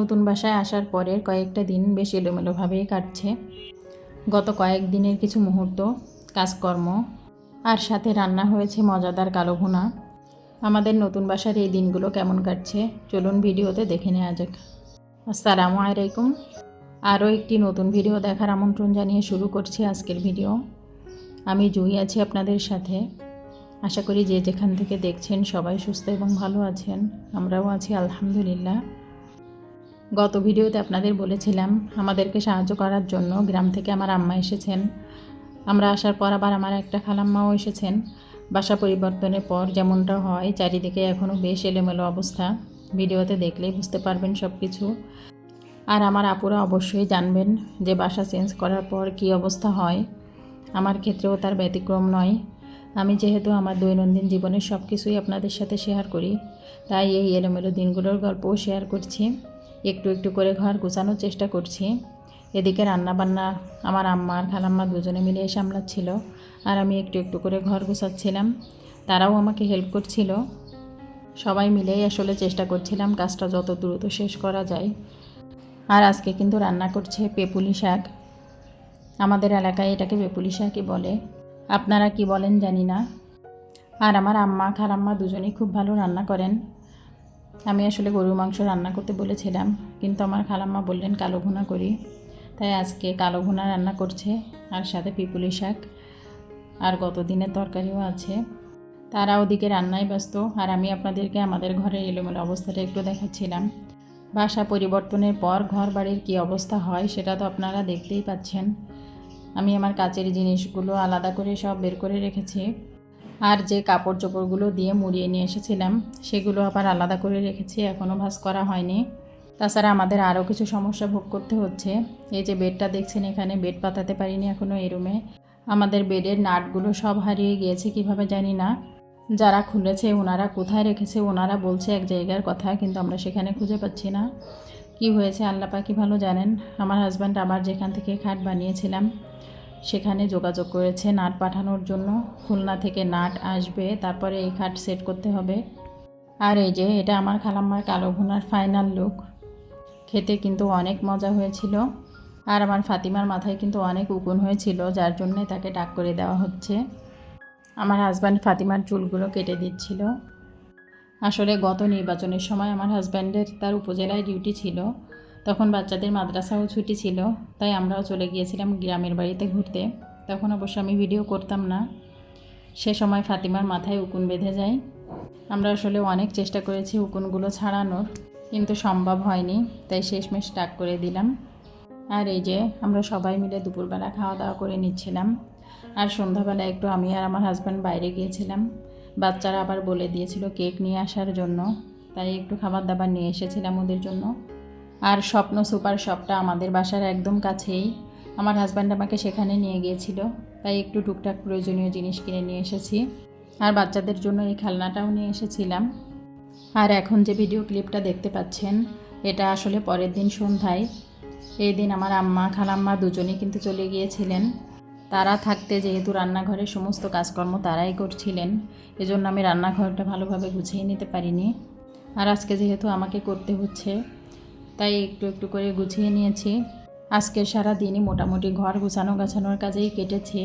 নতুন বাসায় আসার পরের কয়েকটা দিন বেশ এলোমেলোভাবেই কাটছে। গত কয়েকদিনের কিছু মুহূর্ত, কাজকর্ম আর সাথে রান্না হয়েছে মজাদার কালো ভুনা। আমাদের নতুন বাসার এই দিনগুলো কেমন কাটছে চলুন ভিডিওতে দেখে নেওয়া যাক। আসসালামু আলাইকুম। আরও একটি নতুন ভিডিও দেখার আমন্ত্রণ জানিয়ে শুরু করছি আজকের ভিডিও। আমি জুই আছি আপনাদের সাথে। আশা করি যে যেখান থেকে দেখছেন সবাই সুস্থ এবং ভালো আছেন। আমরাও আছি আলহামদুলিল্লাহ। গত ভিডিওতে আপনাদের বলেছিলাম আমাদেরকে সাহায্য করার জন্য গ্রাম থেকে আমার আম্মা এসেছেন। আমরা আসার পর আবার আমার একটা খালাম্মাও এসেছেন। বাসা পরিবর্তনের পর যেমনটা হয় চারিদিকে এখনও বেশ এলোমেলো অবস্থা। ভিডিওতে দেখলেই বুঝতে পারবেন সব কিছু। আর আমার আপুরা অবশ্যই জানবেন যে বাসা চেঞ্জ করার পর কী অবস্থা হয়। আমার ক্ষেত্রেও তার ব্যতিক্রম নয়। আমি যেহেতু আমার দৈনন্দিন জীবনের সব কিছুই আপনাদের সাথে শেয়ার করি, তাই এই এলোমেলো দিনগুলোর গল্পও শেয়ার করছি। একটু একটু করে ঘর গোছানোর চেষ্টা করছি। এদিকে রান্নাবান্না আমার আম্মা আর খালাম্মা দুজনে মিলে সামলাচ্ছিল, আর আমি একটু একটু করে ঘর গোছাচ্ছিলাম। তারাও আমাকে হেল্প করছিল। সবাই মিলেই আসলে চেষ্টা করছিলাম কাজটা যত দ্রুত শেষ করা যায়। আর আজকে কিন্তু রান্না করছে পেপুলি শাক। আমাদের এলাকায় এটাকে পেপুলি শাকই বলে, আপনারা কি বলেন জানি না। আর আমার আম্মা খালাম্মা দুজনেই খুব ভালো রান্না করেন। আমি আসলে গরুর মাংস রান্না করতে বলেছিলাম, কিন্তু আমার খালাম্মা বললেন কালো ভুনা করি, তাই আজকে কালো ভুনা রান্না করছে আর সাথে পিপুলি শাক আর গত দিনের তরকারিও আছে। তারা ওদিকে রান্নায় ব্যস্ত, আর আমি আপনাদেরকে আমাদের ঘরের এলোমেলো অবস্থাটা একটু দেখাচ্ছিলাম। বাসা পরিবর্তনের পর ঘর বাড়ির কী অবস্থা হয় সেটা তো আপনারা দেখতেই পাচ্ছেন। আমি আমার কাচের জিনিসগুলো আলাদা করে সব বের করে রেখেছি, আর যে কাপড় চোপড়গুলো দিয়ে মুড়িয়ে নিয়ে এসেছিলাম সেগুলো আবার আলাদা করে রেখেছি, এখনও ভাঁজ করা হয়নি। তাছাড়া আমাদের আরও কিছু সমস্যা ভোগ করতে হচ্ছে। এই যে বেডটা দেখছেন, এখানে বেড পাতাতে পারিনি এখনও এই রুমে। আমাদের বেডের নাটগুলো সব হারিয়ে গিয়েছে, কিভাবে জানি না। যারা খুলেছে ওনারা কোথায় রেখেছে, ওনারা বলছে এক জায়গার কথা, কিন্তু আমরা সেখানে খুঁজে পাচ্ছি না। কি হয়েছে আল্লাহ পাকই ভালো জানেন। আমার হাজব্যান্ড আবার যেখান থেকে খাট বানিয়েছিলাম সেখানে যোগাযোগ করেছে নাট পাঠানোর জন্য। খুলনা থেকে নাট আসবে, তারপরে এই খাট সেট করতে হবে। আর এই যে এটা আমার খালাম্মার কালো ভুনার ফাইনাল লুক। খেতে কিন্তু অনেক মজা হয়েছিল। আর আমার ফাতিমার মাথায় কিন্তু অনেক উকুন হয়েছিল, যার জন্যে তাকে ডাক করে দেওয়া হচ্ছে। আমার হাজব্যান্ড ফাতিমার চুলগুলো কেটে দিচ্ছিল। আসলে গত নির্বাচনের সময় আমার হাজব্যান্ডের তার উপজেলায় ডিউটি ছিল, তখন বাচ্চাদের মাদ্রাসাও ছুটি ছিল, তাই আমরাও চলে গিয়েছিলাম গ্রামের বাড়িতে ঘুরতে। তখন অবশ্য আমি ভিডিও করতাম না। সে সময় ফাতিমার মাথায় উকুন বেঁধে যায়। আমরা আসলে অনেক চেষ্টা করেছি উকুনগুলো ছাড়ানোর, কিন্তু সম্ভব হয়নি, তাই শেষমেশ ডাক করে দিলাম। আর এই যে আমরা সবাই মিলে দুপুরবেলা খাওয়া দাওয়া করে নিচ্ছিলাম। আর সন্ধ্যাবেলা একটু আমি আর আমার হাজব্যান্ড বাইরে গিয়েছিলাম। বাচ্চারা আবার বলে দিয়েছিল কেক নিয়ে আসার জন্য, তাই একটু খাবার দাবার নিয়ে এসেছিলাম ওদের জন্য। আর স্বপ্ন সুপার শপটা আমাদের বাসার একদম কাছেই। আমার হাজব্যান্ড আমাকে সেখানে নিয়ে গিয়েছিল, তাই একটু টুকটাক প্রয়োজনীয় জিনিস কিনে নিয়ে এসেছি। আর বাচ্চাদের জন্য এই খেলনাটাও নিয়ে এসেছিলাম। আর এখন যে ভিডিও ক্লিপটা দেখতে পাচ্ছেন, এটা আসলে পরের দিন সন্ধ্যায়। এই দিন আমার আম্মা খালাম্মা দুজনেই কিন্তু চলে গিয়েছিলেন। তারা থাকতে যেহেতু রান্নাঘরের সমস্ত কাজকর্ম তারাই করছিলেন, এজন্য আমি রান্নাঘরটা ভালোভাবে গুছিয়ে নিতে পারিনি। আর আজকে যেহেতু আমাকে করতে হচ্ছে, তাই একটু একটু করে গুছিয়ে নিয়েছি। আজকে সারা দিনই মোটামুটি ঘর গাছানোর কাজেই কেটেছে,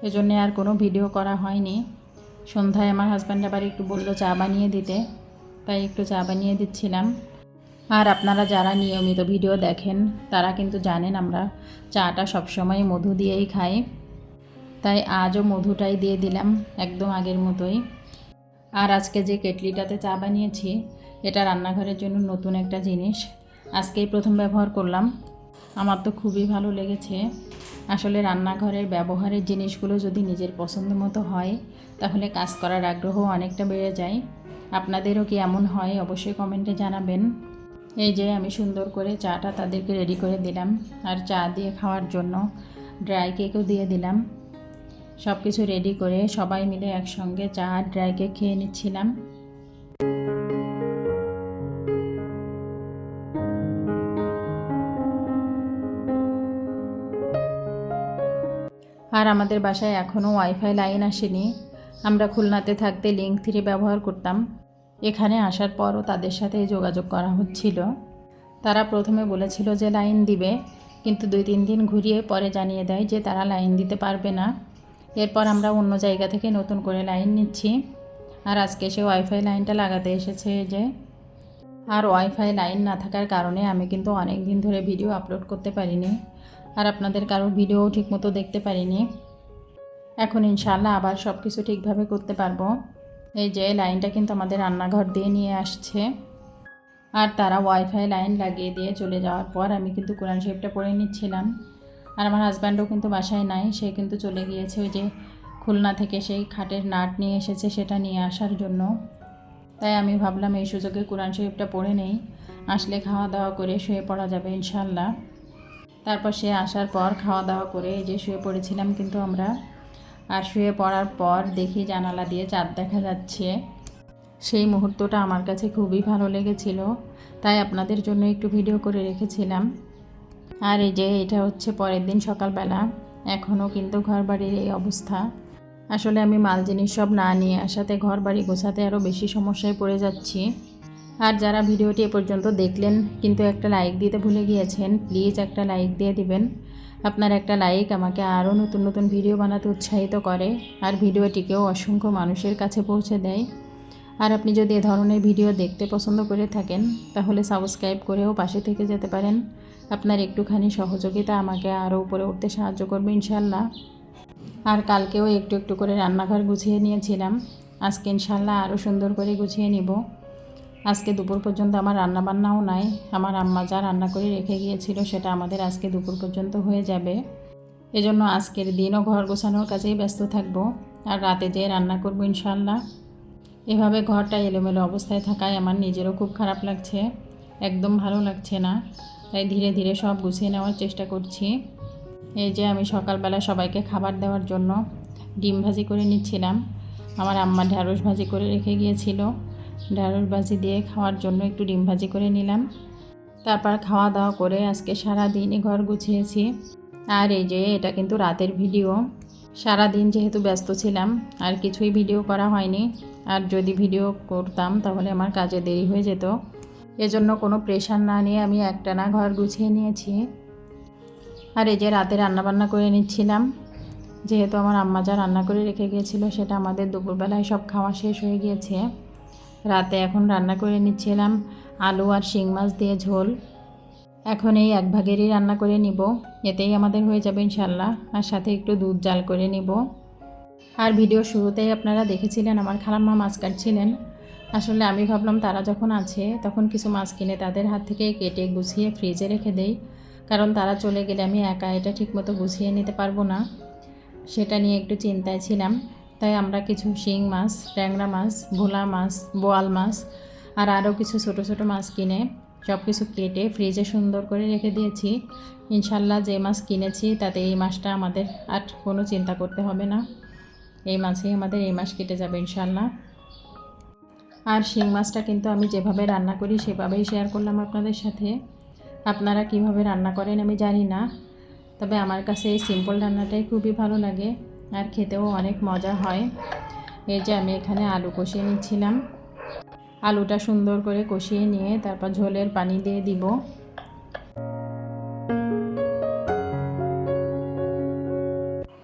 এজন্য আর কোনো ভিডিও করা হয়নি। সন্ধ্যায় আমার হাজব্যান্ড আবার একটু বললো চা বানিয়ে দিতে, তাই একটু চা বানিয়ে দিচ্ছিলাম। আর আপনারা যারা নিয়মিত ভিডিও দেখেন তারা কিন্তু জানেন আমরা চাটা সবসময় মধু দিয়েই খাই, তাই আজও মধুটাই দিয়ে দিলাম একদম আগের মতোই। আর আজকে যে কেটলিটাতে চা বানিয়েছি এটা রান্নাঘরের জন্য নতুন একটা জিনিস, আজকেই প্রথম ব্যবহার করলাম। আমার তো খুবই ভালো লেগেছে। আসলে রান্নাঘরের ব্যবহারের জিনিসগুলো যদি নিজের পছন্দ মতো হয় তাহলে কাজ করার আগ্রহ অনেকটা বেড়ে যায়। আপনাদেরও কি এমন হয় অবশ্যই কমেন্টে জানাবেন। এই যে আমি সুন্দর করে চাটা তাদেরকে রেডি করে দিলাম, আর চা দিয়ে খাওয়ার জন্য ড্রাই কেকও দিয়ে দিলাম। সব কিছু রেডি করে সবাই মিলে একসঙ্গে চা আর ড্রাই কেক খেয়ে নিচ্ছিলাম। আর আমাদের বাসায় এখনও ওয়াইফাই লাইন আসেনি। আমরা খুলনাতে থাকতে লিঙ্ক 3 ব্যবহার করতাম। এখানে আসার পরও তাদের সাথে যোগাযোগ করা হচ্ছিল। তারা প্রথমে বলেছিল যে লাইন দিবে, কিন্তু 2-3 দিন ঘুরিয়ে পরে জানিয়ে দেয় যে তারা লাইন দিতে পারবে না। এরপর আমরা অন্য জায়গা থেকে নতুন করে লাইন নিচ্ছি। আর আজকে সে ওয়াইফাই লাইনটা লাগাতে এসেছে যে। আর ওয়াইফাই লাইন না থাকার কারণে আমি কিন্তু অনেক দিন ধরে ভিডিও আপলোড করতে পারিনি, আর আপনাদের কারো ভিডিও ঠিকমতো দেখতে পারিনি। এখন ইনশাআল্লাহ আবার সব কিছু ঠিকভাবে করতে পারবো। এই যে লাইনটা কিন্তু আমাদের রান্নাঘর দিয়ে নিয়ে আসছে। আর তারা ওয়াইফাই লাইন লাগিয়ে দিয়ে চলে যাওয়ার পর আমি কিন্তু কোরআন শরীফটা পড়ে নিচ্ছিলাম। আর আমার হাজব্যান্ডও কিন্তু বাসায় নাই, সে কিন্তু চলে গিয়েছে ওই যে খুলনা থেকে সেই খাটের নাট নিয়ে এসেছে সেটা নিয়ে আসার জন্য। তাই আমি ভাবলাম এই সুযোগে কোরআন শরীফটা পড়ে নেই, আসলে খাওয়া দাওয়া করে শুয়ে পড়া যাবে ইনশাআল্লাহ। তারপর সে আসার পর খাওয়া দাওয়া করে এই যে শুয়ে পড়েছিলাম কিন্তু আমরা। আর শুয়ে পড়ার পর দেখি জানালা দিয়ে চাঁদ দেখা যাচ্ছে। সেই মুহূর্তটা আমার কাছে খুবই ভালো লেগেছিল, তাই আপনাদের জন্য একটু ভিডিও করে রেখেছিলাম। আর এই যে এটা হচ্ছে পরের দিন সকালবেলা, এখনও কিন্তু ঘরবাড়ির এই অবস্থা। আসলে আমি মাল জিনিস সব না নিয়ে আসাতে ঘরবাড়ি গোছাতে আরও বেশি সমস্যায় পড়ে যাচ্ছি। আর যারা ভিডিওটি এ পর্যন্ত দেখলেন কিন্তু একটা লাইক দিতে ভুলে গিয়েছেন, প্লিজ একটা লাইক দিয়ে দিবেন। আপনার একটা লাইক আমাকে আরও নতুন নতুন ভিডিও বানাতে উৎসাহিত করে, আর ভিডিওটিকেও অসংখ্য মানুষের কাছে পৌঁছে দেয়। আর আপনি যদি এ ধরনের ভিডিও দেখতে পছন্দ করে থাকেন তাহলে সাবস্ক্রাইব করেও পাশে থেকে যেতে পারেন। আপনার একটুখানি সহযোগিতা আমাকে আরও উপরে উঠতে সাহায্য করবে ইনশাল্লাহ। আর কালকেও একটু একটু করে রান্নাঘর গুছিয়ে নিয়েছিলাম, আজকে ইনশাল্লাহ আরও সুন্দর করে গুছিয়ে নিব। আজকে দুপুর পর্যন্ত আমার রান্নাবান্নাও নাই, আমার আম্মা যা রান্না করে রেখে গিয়েছিল সেটা আমাদের আজকে দুপুর পর্যন্ত হয়ে যাবে। এজন্য আজকের দিনও ঘর গোছানোর কাজেই ব্যস্ত থাকবো, আর রাতে যেয়ে রান্না করব ইনশাল্লাহ। এভাবে ঘরটা এলোমেলো অবস্থায় থাকায় আমার নিজেরও খুব খারাপ লাগছে, একদম ভালো লাগছে না। তাই ধীরে ধীরে সব গুছিয়ে নেওয়ার চেষ্টা করছি। এই যে আমি সকালবেলা সবাইকে খাবার দেওয়ার জন্য ডিম ভাজি করে নিচ্ছিলাম। আমার আম্মা ঢ্যাঁড়স ভাজি করে রেখে গিয়েছিল, ঢ্যাঁড়স ভাজি দিয়ে খাওয়ার জন্য একটু ডিম ভাজি করে নিলাম। তারপর খাওয়া দাওয়া করে আজকে সারা দিনই ঘর গুছিয়েছি। আর এই যে এটা কিন্তু রাতের ভিডিও। সারা দিন যেহেতু ব্যস্ত ছিলাম আর কিছুই ভিডিও করা হয়নি, আর যদি ভিডিও করতাম তাহলে আমার কাজে দেরি হয়ে যেত। এজন্য কোনো প্রেশার না নিয়ে আমি একটানা ঘর গুছিয়ে নিয়েছি। আর এই যে রাতে রান্নাবান্না করে নিচ্ছিলাম, যেহেতু আমার আম্মা যা রান্না করে রেখে গিয়েছিল সেটা আমাদের দুপুরবেলায় সব খাওয়া শেষ হয়ে গিয়েছে। রাতে এখন রান্না করে নিচ্ছিলাম আলু আর শিং মাছ দিয়ে ঝোল। এখন এই এক ভাগেরই রান্না করে নিব, এতেই আমাদের হয়ে যাবে ইনশাল্লাহ। আর সাথে একটু দুধ জাল করে নিব। আর ভিডিও শুরুতেই আপনারা দেখেছিলেন আমার খালাম্মা মাছ কাটছিলেন। আসলে আমি ভাবলাম তারা যখন আছে তখন কিছু মাছ কিনে তাদের হাত থেকে কেটে গুছিয়ে ফ্রিজে রেখে দেই, কারণ তারা চলে গেলে আমি একা এটা ঠিকমতো গুছিয়ে নিতে পারবো না। সেটা নিয়ে একটু চিন্তায় ছিলাম, তাই আমরা কিছু শিং মাছ, ট্যাংরা মাছ, ভোলা মাছ, বোয়াল মাছ আর আরও কিছু ছোট ছোট মাছ কিনে সব কিছু কেটে ফ্রিজে সুন্দর করে রেখে দিয়েছি। ইনশাল্লাহ যে মাছ কিনেছি তাতে এই মাছটা আমাদের আর কোনো চিন্তা করতে হবে না, এই মাছেই আমাদের এই মাছ কেটে যাবে ইনশাল্লাহ। আর শিং মাছটা কিন্তু আমি যেভাবে রান্না করি সেভাবেই শেয়ার করলাম আপনাদের সাথে। আপনারা কিভাবে রান্না করেন আমি জানি না, তবে আমার কাছে এই সিম্পল রান্নাটাই খুবই ভালো লাগে আর খেতেও অনেক মজা হয়। এই যে আমি এখানে আলু কষিয়ে নিচ্ছিলাম, আলুটা সুন্দর করে কষিয়ে নিয়ে তারপর ঝোলের পানি দিয়ে দিব।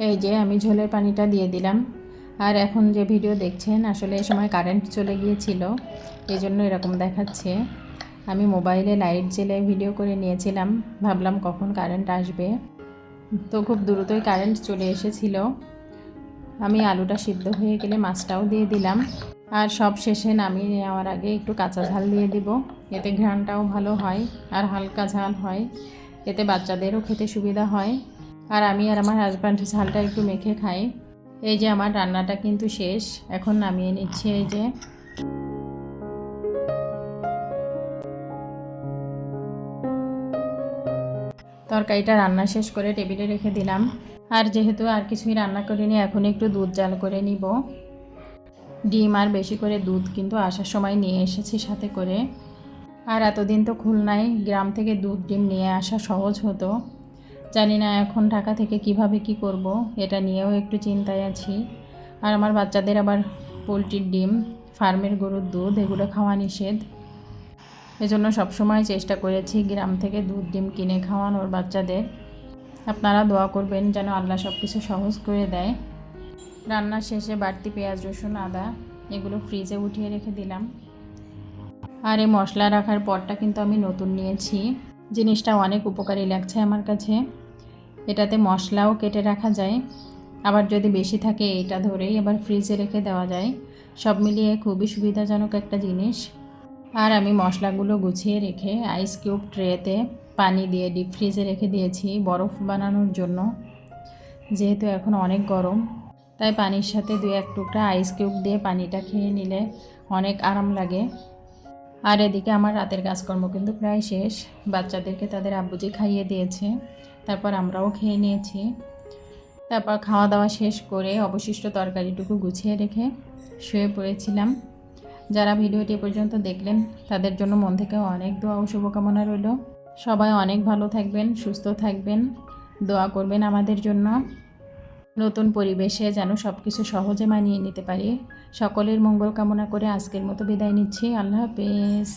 এই যে আমি ঝোলের পানিটা দিয়ে দিলাম। আর এখন যে ভিডিও দেখছেন আসলে এই সময় কারেন্ট চলে গিয়েছিল, এই জন্য এরকম দেখাচ্ছে। আমি মোবাইলে লাইট জ্বেলে ভিডিও করে নিয়েছিলাম, ভাবলাম কখন কারেন্ট আসবে, তো খুব দ্রুতই কারেন্ট চলে এসেছিল। আমি আলুটা সিদ্ধ হয়ে গেলে মাছটাও দিয়ে দিলাম। আর সব শেষে নামিয়ে নেওয়ার আগে একটু কাঁচা ঝাল দিয়ে দিব, এতে ঘ্রাণটাও ভালো হয় আর হালকা ঝাল হয়, এতে বাচ্চাদেরও খেতে সুবিধা হয়। আর আমি আর আমার হাজব্যান্ড ঝালটা একটু মেখে খাই। এই যে আমার রান্নাটা কিন্তু শেষ, এখন নামিয়ে নিচ্ছি। এই যে তরকারিটা রান্না শেষ করে টেবিলে রেখে দিলাম। আর যেহেতু আর কিছুই রান্না করিনি, এখন একটু দুধ জাল করে নিব। ডিম আর বেশি করে দুধ কিন্তু আসার সময় নিয়ে এসেছি সাথে করে। আর এতদিন তো খুলনায় গ্রাম থেকে দুধ ডিম নিয়ে আসা সহজ হতো, জানি না এখন ঢাকা থেকে কিভাবে কি করব, এটা নিয়েও একটু চিন্তায় আছি। আর আমার বাচ্চাদের আবার পোলট্রির ডিম, ফার্মের গরুর দুধ এগুলো খাওয়া নিষেধ, এজন্য সবসময় চেষ্টা করেছি গ্রাম থেকে দুধ ডিম কিনে খাওয়ানোর বাচ্চাদের। আপনারা দোয়া করবেন যেন আল্লাহ সব কিছু সহজ করে দেয়। রান্নার শেষে বাড়তি পেঁয়াজ রসুন আদা এগুলো ফ্রিজে উঠিয়ে রেখে দিলাম। আর এই মশলা রাখার পরটা কিন্তু আমি নতুন নিয়েছি, জিনিসটা অনেক উপকারী লাগছে আমার কাছে। এটাতে মশলাও কেটে রাখা যায়, আবার যদি বেশি থাকে এটা ধরেই আবার ফ্রিজে রেখে দেওয়া যায়। সব মিলিয়ে খুবই সুবিধাজনক একটা জিনিস। আর আমি মশলাগুলো গুছিয়ে রেখে আইস কিউব ট্রেতে পানি দিয়ে ডিপ ফ্রিজে রেখে দিয়েছি বরফ বানানোর জন্য। যেহেতু এখন অনেক গরম, তাই পানির সাথে 2-1 টুকরা আইস কিউব দিয়ে পানিটা খেয়ে নিলে অনেক আরাম লাগে। আর এদিকে আমার রাতের কাজকর্ম কিন্তু প্রায় শেষ। বাচ্চাদেরকে তাদের আব্বুজি খাইয়ে দিয়েছে, তারপর আমরাও খেয়ে নিয়েছি। তারপর খাওয়া দাওয়া শেষ করে অবশিষ্ট তরকারিটুকু গুছিয়ে রেখে শুয়ে পড়েছিলাম। যারা ভিডিওটি পর্যন্ত দেখলেন তাদের জন্য মন থেকে অনেক দোয়া ও শুভকামনা রইল। সবাই অনেক ভালো থাকবেন, সুস্থ থাকবেন, দোয়া করবেন আমাদের জন্য। নতুন পরিবেশে যেন সব কিছু সহজে মানিয়ে নিতে পারি। সকলের মঙ্গল কামনা করে আজকের মতো বিদায় নিচ্ছি। আল্লাহ হাফেজ।